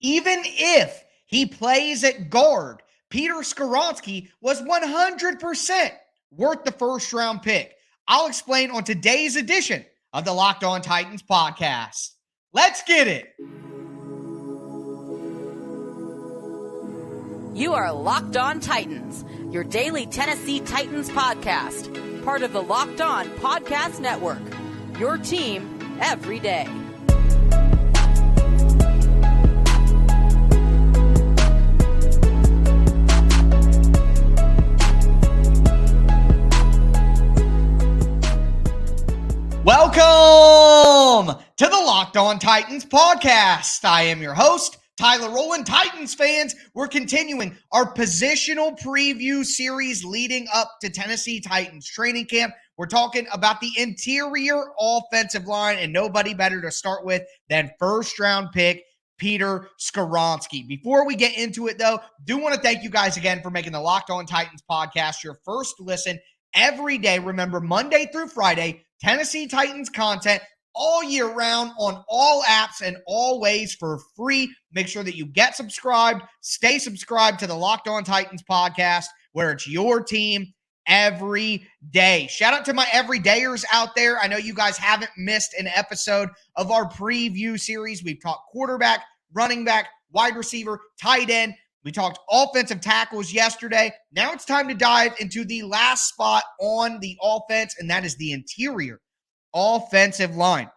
Even if he plays at guard, Peter Skoronski was 100% worth the first-round pick. I'll explain on today's edition of the Locked On Titans podcast. Let's get it. You are Locked On Titans, your daily Tennessee Titans podcast, part of the Locked On Podcast Network, your team every day. Welcome to the Locked On Titans podcast. I am your host, Tyler Rowland. Titans fans, we're continuing our positional preview series leading up to Tennessee Titans training camp. We're talking about the interior offensive line, and nobody better to start with than first-round pick Peter Skoronski. Before we get into it, though, do want to thank you guys again for making the Locked On Titans podcast your first listen every day. Remember, Monday through Friday, Tennessee Titans content all year round on all apps and always for free. Make sure that you get subscribed, stay subscribed to the Locked On Titans podcast, where it's your team every day. Shout out to my everydayers out there. I know you guys haven't missed an episode of our preview series. We've talked quarterback, running back, wide receiver, tight end. We talked offensive tackles yesterday. Now it's time to dive into the last spot on the offense, and that is the interior offensive line.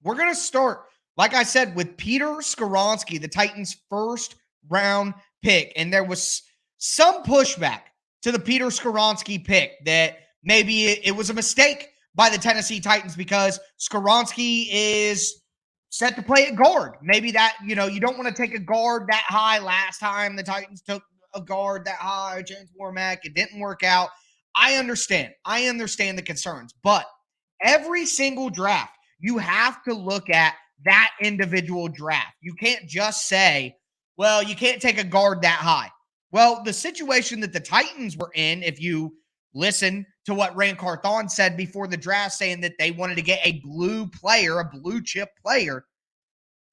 We're going to start, like I said, with Peter Skoronski, the Titans' first-round pick. And there was some pushback to the Peter Skoronski pick that maybe it was a mistake by the Tennessee Titans because Skoronski is set to play at guard. Maybe that, you don't want to take a guard that high. Last time the Titans took a guard that high, James Warmack, it didn't work out. I understand the concerns, but every single draft, you have to look at that individual draft. You can't just say, well, you can't take a guard that high. Well, the situation that the Titans were in, if you listen to what Rand Carthon said before the draft, saying that they wanted to get a blue player, a blue chip player.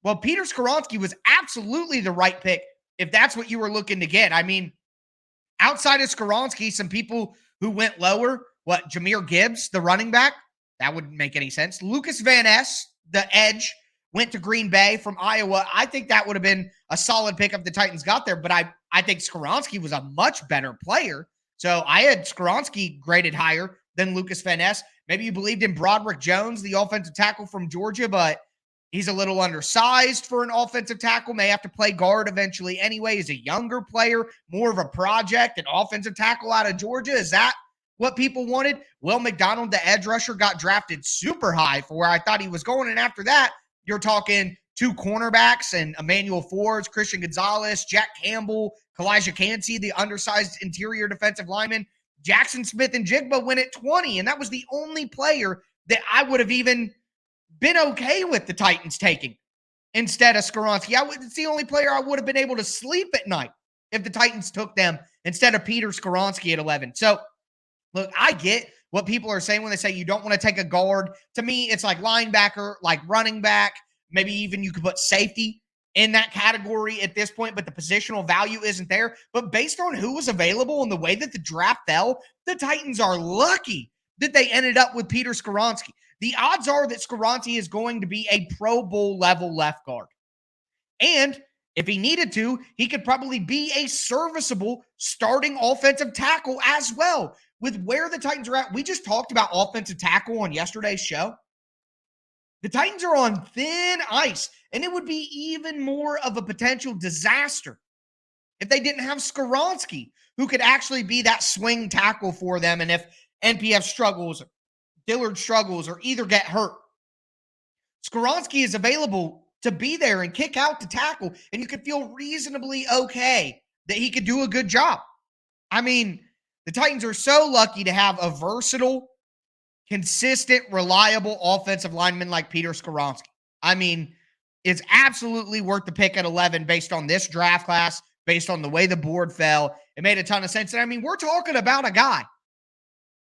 Well, Peter Skoronski was absolutely the right pick if that's what you were looking to get. I mean, outside of Skoronski, some people who went lower, Jahmyr Gibbs, the running back, that wouldn't make any sense. Lucas Van Ness, the edge, went to Green Bay from Iowa. I think that would have been a solid pick if the Titans got there, but I think Skoronski was a much better player. So I had Skoronski graded higher than Lucas Van Ness. Maybe you believed in Broderick Jones, the offensive tackle from Georgia, but he's a little undersized for an offensive tackle. May have to play guard eventually anyway. He's a younger player, more of a project, an offensive tackle out of Georgia. Is that what people wanted? Will McDonald, the edge rusher, got drafted super high for where I thought he was going. And after that, you're talking two cornerbacks and Emmanuel Forbes, Christian Gonzalez, Jack Campbell, Kalijah Cansey, the undersized interior defensive lineman. Jackson Smith and Jigba went at 20, and that was the only player that I would have even been okay with the Titans taking instead of Skoronski. It's the only player I would have been able to sleep at night if the Titans took them instead of Peter Skoronski at 11. So, look, I get what people are saying when they say you don't want to take a guard. To me, it's like linebacker, like running back. Maybe even you could put safety in that category at this point, but the positional value isn't there. But based on who was available and the way that the draft fell, the Titans are lucky that they ended up with Peter Skoronski. The odds are that Skoronski is going to be a Pro Bowl level left guard. And if he needed to, he could probably be a serviceable starting offensive tackle as well. With where the Titans are at, we just talked about offensive tackle on yesterday's show. The Titans are on thin ice, and it would be even more of a potential disaster if they didn't have Skoronski, who could actually be that swing tackle for them. And if NPF struggles, or Dillard struggles, or either get hurt, Skoronski is available to be there and kick out the tackle, and you could feel reasonably okay that he could do a good job. I mean, the Titans are so lucky to have a versatile, consistent, reliable offensive lineman like Peter Skoronski. I mean, it's absolutely worth the pick at 11 based on this draft class, based on the way the board fell. It made a ton of sense. And I mean, we're talking about a guy.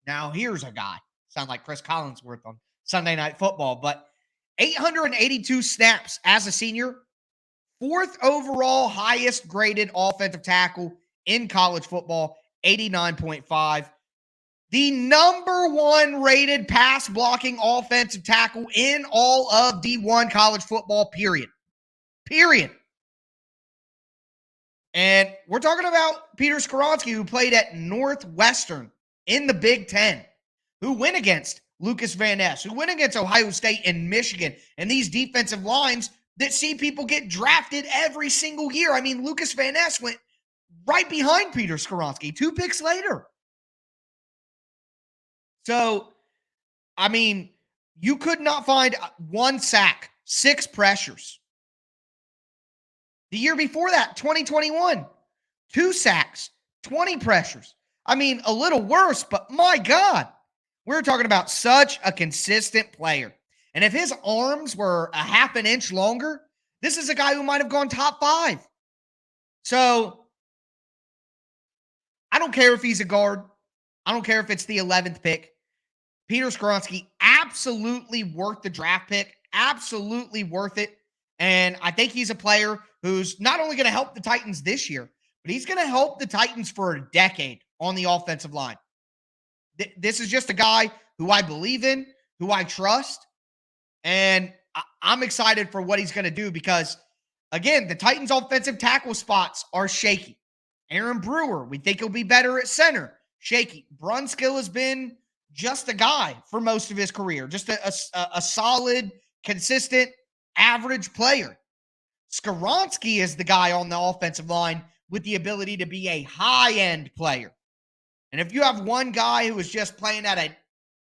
Now, here's a guy. Sound like Chris Collinsworth on Sunday Night Football, but 882 snaps as a senior, 4th overall highest graded offensive tackle in college football, 89.5. The number 1 rated pass blocking offensive tackle in all of D1 college football, period. Period. And we're talking about Peter Skoronski, who played at Northwestern in the Big Ten, who went against Lucas Van Ness, who went against Ohio State and Michigan, and these defensive lines that see people get drafted every single year. I mean, Lucas Van Ness went right behind Peter Skoronski 2 picks later. So, I mean, you could not find 1 sack, 6 pressures. The year before that, 2021, 2 sacks, 20 pressures. I mean, a little worse, but my God, we're talking about such a consistent player. And if his arms were a half an inch longer, this is a guy who might have gone top 5. So I don't care if he's a guard. I don't care if it's the 11th pick. Peter Skoronski, absolutely worth the draft pick. Absolutely worth it. And I think he's a player who's not only going to help the Titans this year, but he's going to help the Titans for a decade on the offensive line. This is just a guy who I believe in, who I trust, and I'm excited for what he's going to do because, again, the Titans' offensive tackle spots are shaky. Aaron Brewer, we think he'll be better at center. Shaky. Brunskill has been just a guy for most of his career, just a solid, consistent, average player. Skoronski is the guy on the offensive line with the ability to be a high-end player. And if you have one guy who is just playing at an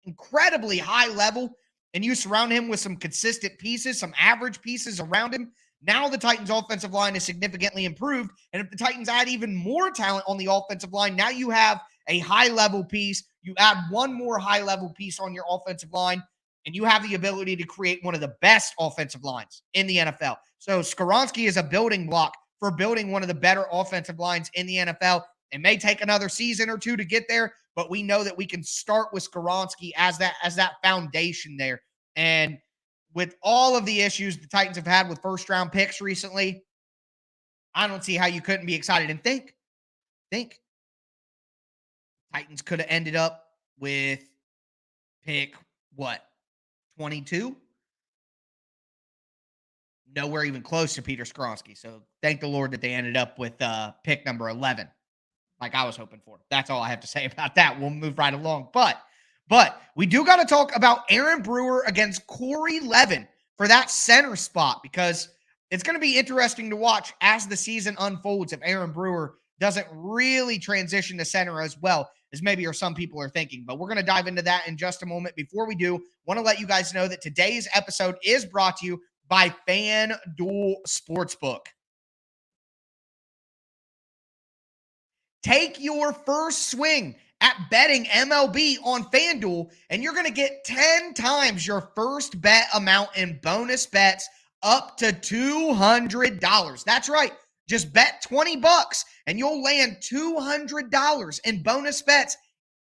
incredibly high level and you surround him with some consistent pieces, some average pieces around him, now the Titans' offensive line is significantly improved. And if the Titans add even more talent on the offensive line, now you have a high-level piece. You add one more high-level piece on your offensive line, and you have the ability to create one of the best offensive lines in the NFL. So Skoronski is a building block for building one of the better offensive lines in the NFL. It may take another season or 2 to get there, but we know that we can start with Skoronski as that foundation there. And with all of the issues the Titans have had with first-round picks recently, I don't see how you couldn't be excited. And think, Titans could have ended up with pick, 22? Nowhere even close to Peter Skoronski. So thank the Lord that they ended up with pick number 11, like I was hoping for. That's all I have to say about that. We'll move right along. But we do got to talk about Aaron Brewer against Corey Levin for that center spot, because it's going to be interesting to watch as the season unfolds if Aaron Brewer doesn't really transition to center as well as maybe or some people are thinking. But we're going to dive into that in just a moment. Before we do, want to let you guys know that today's episode is brought to you by FanDuel Sportsbook. Take your first swing at betting MLB on FanDuel, and you're going to get 10 times your first bet amount in bonus bets up to $200. That's right. Just bet $20 and you'll land $200 in bonus bets,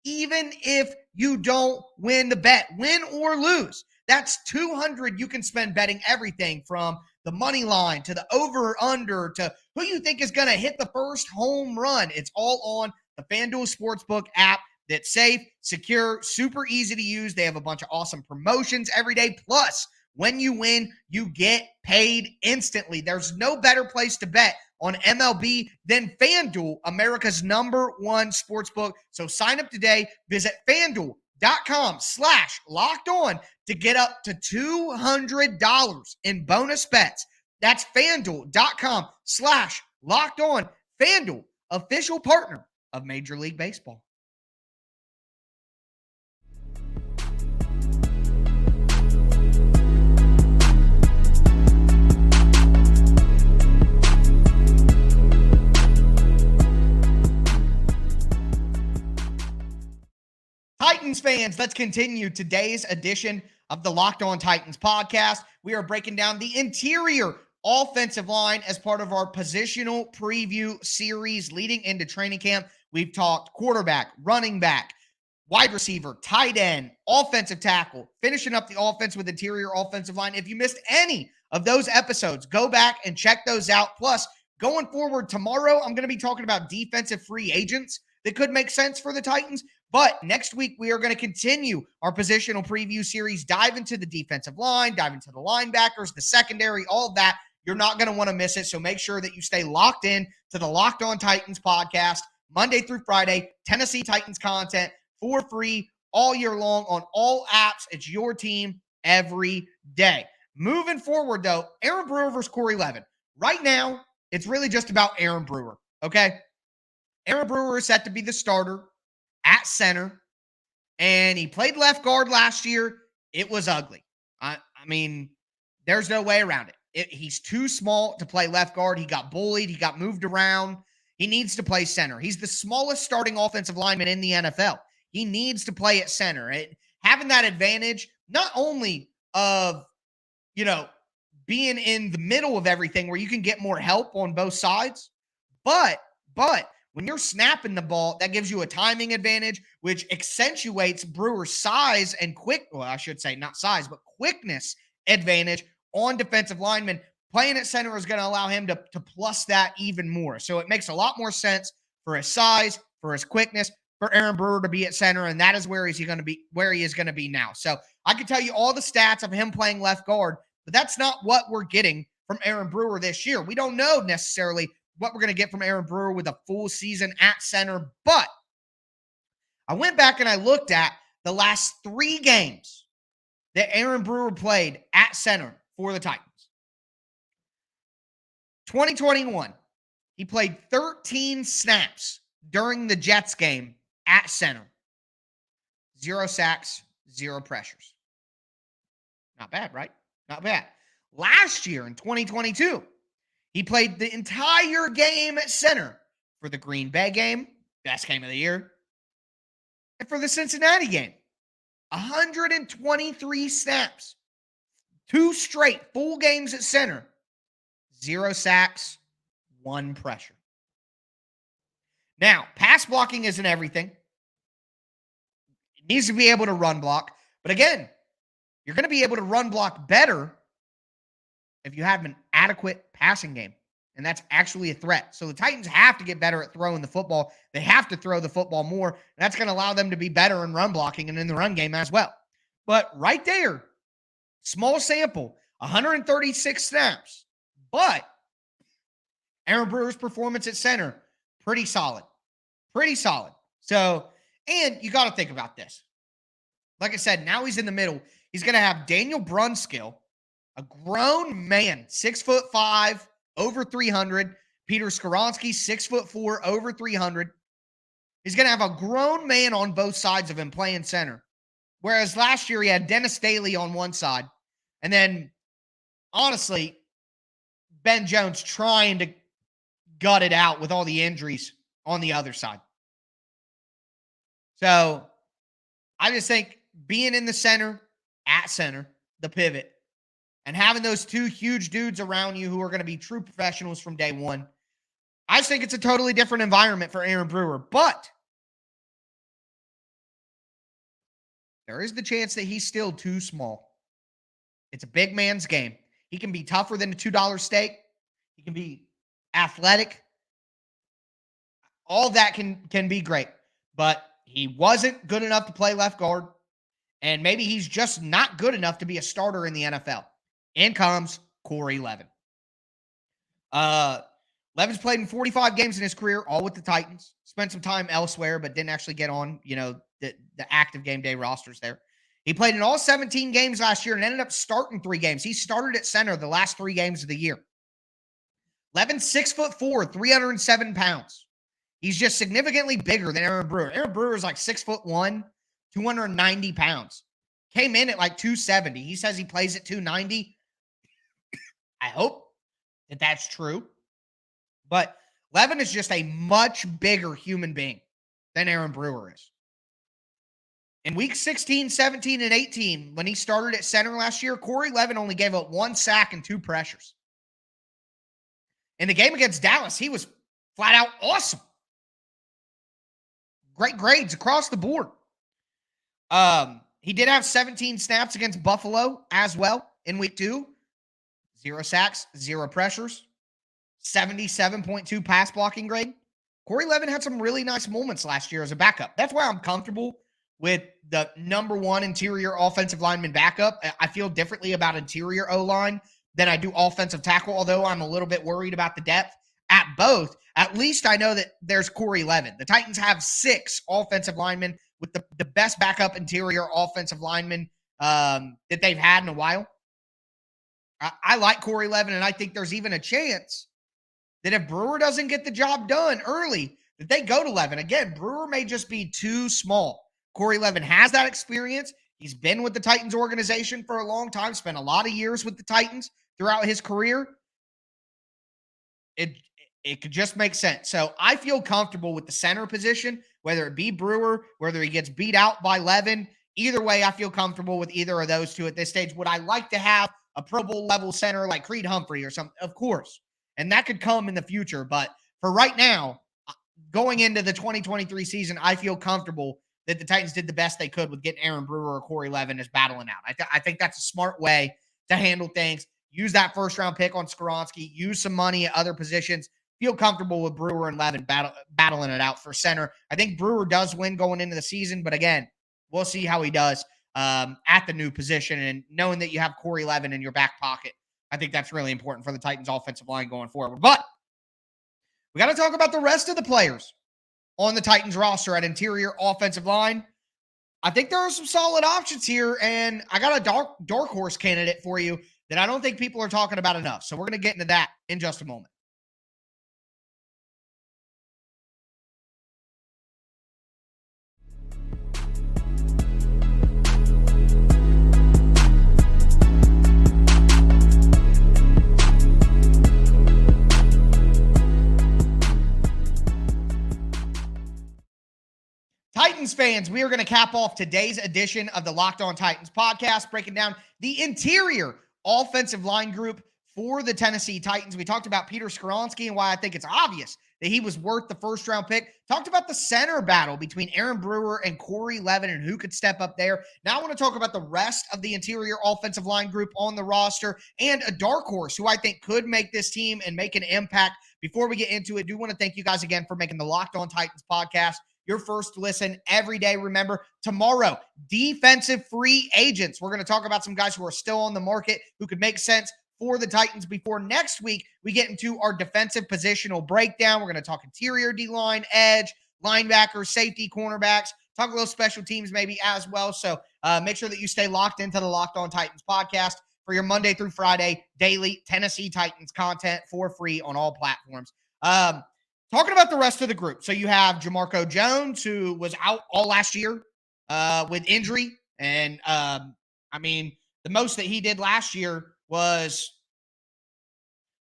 even if you don't win the bet, win or lose. That's $200 you can spend betting everything from the money line to the over or under to who you think is going to hit the first home run. It's all on the FanDuel Sportsbook app that's safe, secure, super easy to use. They have a bunch of awesome promotions every day. Plus, when you win, you get paid instantly. There's no better place to bet on MLB than FanDuel, America's #1 sportsbook. So sign up today. Visit FanDuel.com/lockedon to get up to $200 in bonus bets. That's FanDuel.com/lockedon. FanDuel, official partner of Major League Baseball. Titans fans, let's continue today's edition of the Locked On Titans podcast. We are breaking down the interior offensive line as part of our positional preview series leading into training camp. We've talked quarterback, running back, wide receiver, tight end, offensive tackle, finishing up the offense with interior offensive line. If you missed any of those episodes. Go back and check those out. Plus, going forward tomorrow, I'm going to be talking about defensive free agents that could make sense for the Titans. But next week, we are going to continue our positional preview series, dive into the defensive line, dive into the linebackers, the secondary, all of that. You're not going to want to miss it. So make sure that you stay locked in to the Locked On Titans podcast, Monday through Friday, Tennessee Titans content for free all year long on all apps. It's your team every day. Moving forward, though, Aaron Brewer versus Corey Levin. Right now, it's really just about Aaron Brewer, okay? Aaron Brewer is set to be the starter at center, and he played left guard last year. It was ugly. I mean, there's no way around it. He's too small to play left guard. He got bullied. He got moved around. He needs to play center. He's the smallest starting offensive lineman in the NFL. He needs to play at center. Having that advantage, not only of, being in the middle of everything where you can get more help on both sides, but when you're snapping the ball, that gives you a timing advantage, which accentuates Brewer's size and quickness advantage on defensive linemen. Playing at center is going to allow him to plus that even more. So it makes a lot more sense for his size, for his quickness, for Aaron Brewer to be at center, and that is where he is going to be now. So I can tell you all the stats of him playing left guard, but that's not what we're getting from Aaron Brewer this year. We don't know necessarily what we're going to get from Aaron Brewer with a full season at center, but I went back and I looked at the last 3 games that Aaron Brewer played at center for the Titans. 2021, he played 13 snaps during the Jets game at center. 0 sacks, 0 pressures. Not bad, right? Not bad. Last year in 2022, he played the entire game at center for the Green Bay game, best game of the year, and for the Cincinnati game. 123 snaps, 2 straight full games at center, 0 sacks, 1 pressure. Now, pass blocking isn't everything. It needs to be able to run block. But again, you're going to be able to run block better if you have an adequate passing game. And that's actually a threat. So the Titans have to get better at throwing the football. They have to throw the football more. And that's going to allow them to be better in run blocking and in the run game as well. But right there, small sample, 136 snaps. But Aaron Brewer's performance at center, pretty solid. Pretty solid. So, and you got to think about this. Like I said, now he's in the middle. He's going to have Daniel Brunskill, a grown man, 6'5", over 300. Peter Skoronski, 6'4", over 300. He's going to have a grown man on both sides of him playing center. Whereas last year he had Dennis Daly on one side. And then, honestly, Ben Jones trying to gut it out with all the injuries on the other side. So, I just think being in the center, at center, the pivot, and having those 2 huge dudes around you who are going to be true professionals from day one, I just think it's a totally different environment for Aaron Brewer. But there is the chance that he's still too small. It's a big man's game. He can be tougher than a $2 steak. He can be athletic. All that can be great. But he wasn't good enough to play left guard. And maybe he's just not good enough to be a starter in the NFL. In comes Corey Levin. Levin's played in 45 games in his career, all with the Titans. Spent some time elsewhere, but didn't actually get on, the active game day rosters there. He played in all 17 games last year and ended up starting 3 games. He started at center the last 3 games of the year. Levin's 6'4", 307 pounds. He's just significantly bigger than Aaron Brewer. Aaron Brewer is like 6'1", 290 pounds. Came in at like 270. He says he plays at 290. I hope that that's true. But Levin is just a much bigger human being than Aaron Brewer is. In week 16, 17, and 18, when he started at center last year, Corey Levin only gave up 1 sack and 2 pressures. In the game against Dallas, he was flat out awesome. Great grades across the board. He did have 17 snaps against Buffalo as well in week 2. 0 sacks, 0 pressures, 77.2 pass blocking grade. Corey Levin had some really nice moments last year as a backup. That's why I'm comfortable with the number one interior offensive lineman backup. I feel differently about interior O-line than I do offensive tackle, although I'm a little bit worried about the depth at both. At least I know that there's Corey Levin. The Titans have 6 offensive linemen with the best backup interior offensive lineman that they've had in a while. I like Corey Levin, and I think there's even a chance that if Brewer doesn't get the job done early, that they go to Levin. Again, Brewer may just be too small. Corey Levin has that experience. He's been with the Titans organization for a long time, spent a lot of years with the Titans throughout his career. It could just make sense. So I feel comfortable with the center position, whether it be Brewer, whether he gets beat out by Levin. Either way, I feel comfortable with either of those two at this stage. Would I like to have a Pro Bowl level center like Creed Humphrey or something? Of course. And that could come in the future. But for right now, going into the 2023 season, I feel comfortable that the Titans did the best they could with getting Aaron Brewer or Corey Levin as battling out. I think that's a smart way to handle things. Use that first-round pick on Skoronski. Use some money at other positions. Feel comfortable with Brewer and Levin battling it out for center. I think Brewer does win going into the season, but again, we'll see how he does at the new position. And knowing that you have Corey Levin in your back pocket, I think that's really important for the Titans offensive line going forward. But we got to talk about the rest of the players on the Titans roster at interior offensive line. I think there are some solid options here, and I got a dark horse candidate for you that I don't think people are talking about enough. So we're going to get into that in just a moment. Titans fans, we are going to cap off today's edition of the Locked On Titans podcast, breaking down the interior offensive line group for the Tennessee Titans. We talked about Peter Skoronski and why I think it's obvious that he was worth the first-round pick. Talked about the center battle between Aaron Brewer and Corey Levin and who could step up there. Now I want to talk about the rest of the interior offensive line group on the roster and a dark horse who I think could make this team and make an impact. Before we get into it, I do want to thank you guys again for making the Locked On Titans podcast your first listen every day. Remember, tomorrow, defensive free agents. We're going to talk about some guys who are still on the market who could make sense for the Titans before next week we get into our defensive positional breakdown. We're going to talk interior D-line, edge, linebackers, safety, cornerbacks, talk a little special teams maybe as well. So make sure that you stay locked into the Locked On Titans podcast for your Monday through Friday daily Tennessee Titans content for free on all platforms. Talking about the rest of the group. So you have Jamarco Jones, who was out all last year with injury. And, the most that he did last year was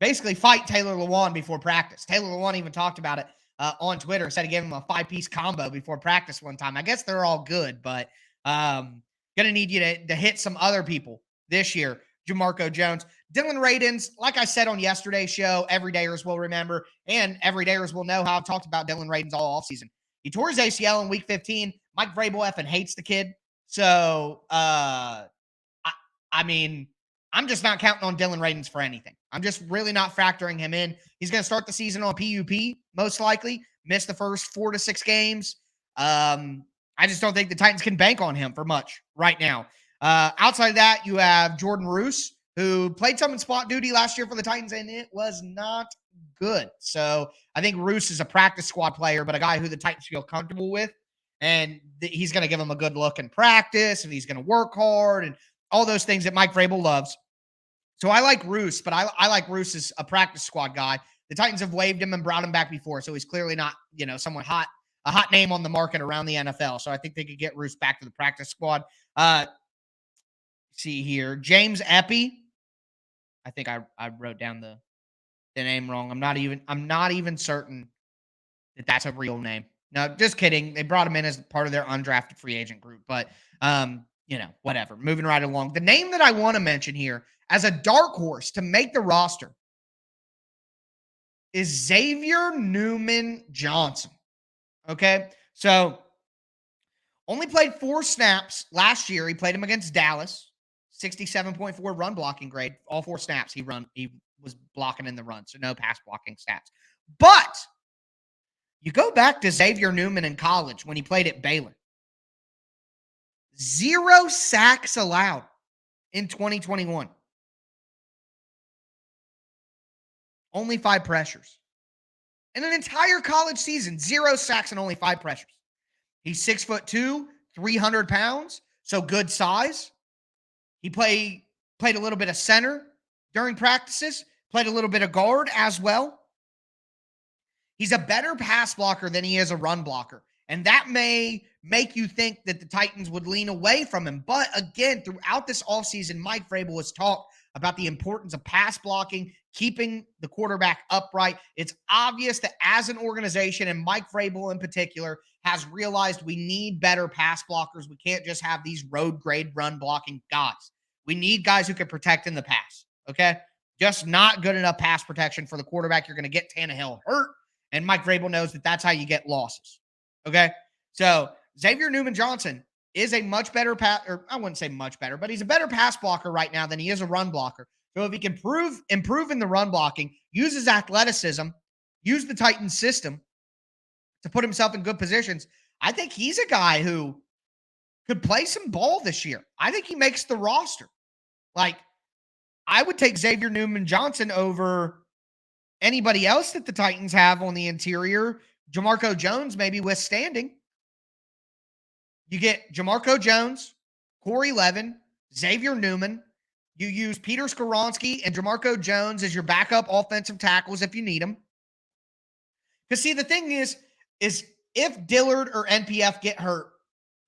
basically fight Taylor Lewan before practice. Taylor Lewan even talked about it on Twitter. Said he gave him a 5-piece combo before practice one time. I guess they're all good, but going to need you to hit some other people this year. Jamarco Jones. Dylan Radins, like I said on yesterday's show, everydayers will remember, and everydayers will know how I've talked about Dylan Radins all offseason. He tore his ACL in week 15. Mike Vrabel effing hates the kid. So, I'm just not counting on Dylan Radins for anything. I'm just really not factoring him in. He's going to start the season on PUP, most likely. Miss the first 4 to 6 games. I just don't think the Titans can bank on him for much right now. Outside of that, you have Jordan Roos, who played some in spot duty last year for the Titans, and it was not good. So I think Roos is a practice squad player, but a guy who the Titans feel comfortable with, and he's going to give them a good look in practice, and he's going to work hard, and all those things that Mike Vrabel loves. So I like Roos, but I like Roos as a practice squad guy. The Titans have waived him and brought him back before, so he's clearly not, someone hot, a hot name on the market around the NFL. So I think they could get Roos back to the practice squad. See here, James Epi. I think I wrote down the name wrong. I'm not even certain that that's a real name. No, just kidding. They brought him in as part of their undrafted free agent group, but whatever. Moving right along. The name that I want to mention here as a dark horse to make the roster is Xavier Newman-Johnson. Okay, so only played 4 snaps last year. He played him against Dallas. 67.4 run blocking grade. All 4 snaps he was blocking in the run, so no pass blocking stats. But you go back to Xavier Newman in college when he played at Baylor. 0 sacks allowed in 2021. Only 5 pressures. In an entire college season, 0 sacks and only 5 pressures. He's 6'2", 300 pounds, so good size. He played a little bit of center during practices, played a little bit of guard as well. He's a better pass blocker than he is a run blocker. And that may make you think that the Titans would lean away from him. But again, throughout this offseason, Mike Vrabel has talked about the importance of pass blocking, keeping the quarterback upright. It's obvious that as an organization, and Mike Vrabel in particular, has realized we need better pass blockers. We can't just have these road grade run blocking guys. We need guys who can protect in the pass, okay? Just not good enough pass protection for the quarterback. You're going to get Tannehill hurt, and Mike Vrabel knows that that's how you get losses, okay? So Xavier Newman-Johnson is a much better or I wouldn't say much better, but he's a better pass blocker right now than he is a run blocker. So if he can improve in the run blocking, use his athleticism, use the Titans system to put himself in good positions, I think he's a guy who could play some ball this year. I think he makes the roster. Like, I would take Xavier Newman-Johnson over anybody else that the Titans have on the interior. Jamarco Jones maybe withstanding. You get Jamarco Jones, Corey Levin, Xavier Newman. You use Peter Skoronski and Jamarco Jones as your backup offensive tackles if you need them. Because, see, the thing is if Dillard or NPF get hurt,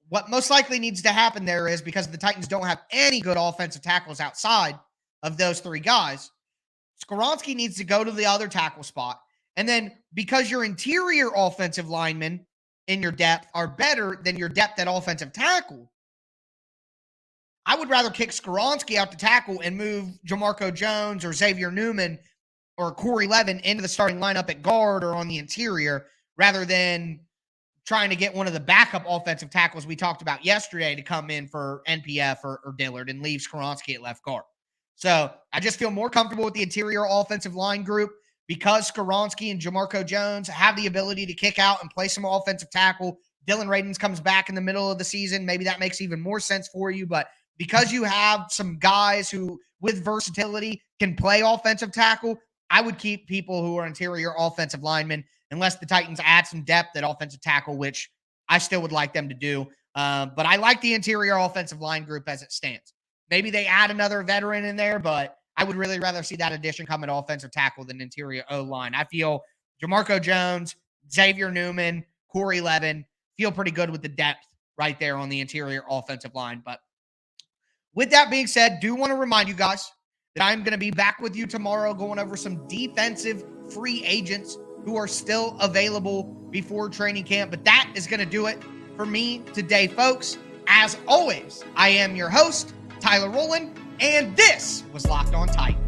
what most likely needs to happen there is, because the Titans don't have any good offensive tackles outside of those 3 guys, Skoronski needs to go to the other tackle spot. And then because your interior offensive linemen in your depth are better than your depth at offensive tackle, I would rather kick Skoronski out to tackle and move Jamarco Jones or Xavier Newman or Corey Levin into the starting lineup at guard or on the interior, rather than trying to get one of the backup offensive tackles we talked about yesterday to come in for NPF or Dillard and leave Skoronski at left guard. So I just feel more comfortable with the interior offensive line group because Skoronski and Jamarco Jones have the ability to kick out and play some offensive tackle. Dylan Radins comes back in the middle of the season. Maybe that makes even more sense for you. But because you have some guys who, with versatility, can play offensive tackle, I would keep people who are interior offensive linemen, unless the Titans add some depth at offensive tackle, which I still would like them to do. But I like the interior offensive line group as it stands. Maybe they add another veteran in there, but I would really rather see that addition come at offensive tackle than interior O-line. I feel Jamarco Jones, Xavier Newman, Corey Levin feel pretty good with the depth right there on the interior offensive line. But with that being said, do want to remind you guys that I'm going to be back with you tomorrow going over some defensive free agents who are still available before training camp. But that is going to do it for me today, folks. As always, I am your host, Tyler Rowland, and this was Locked On Titans.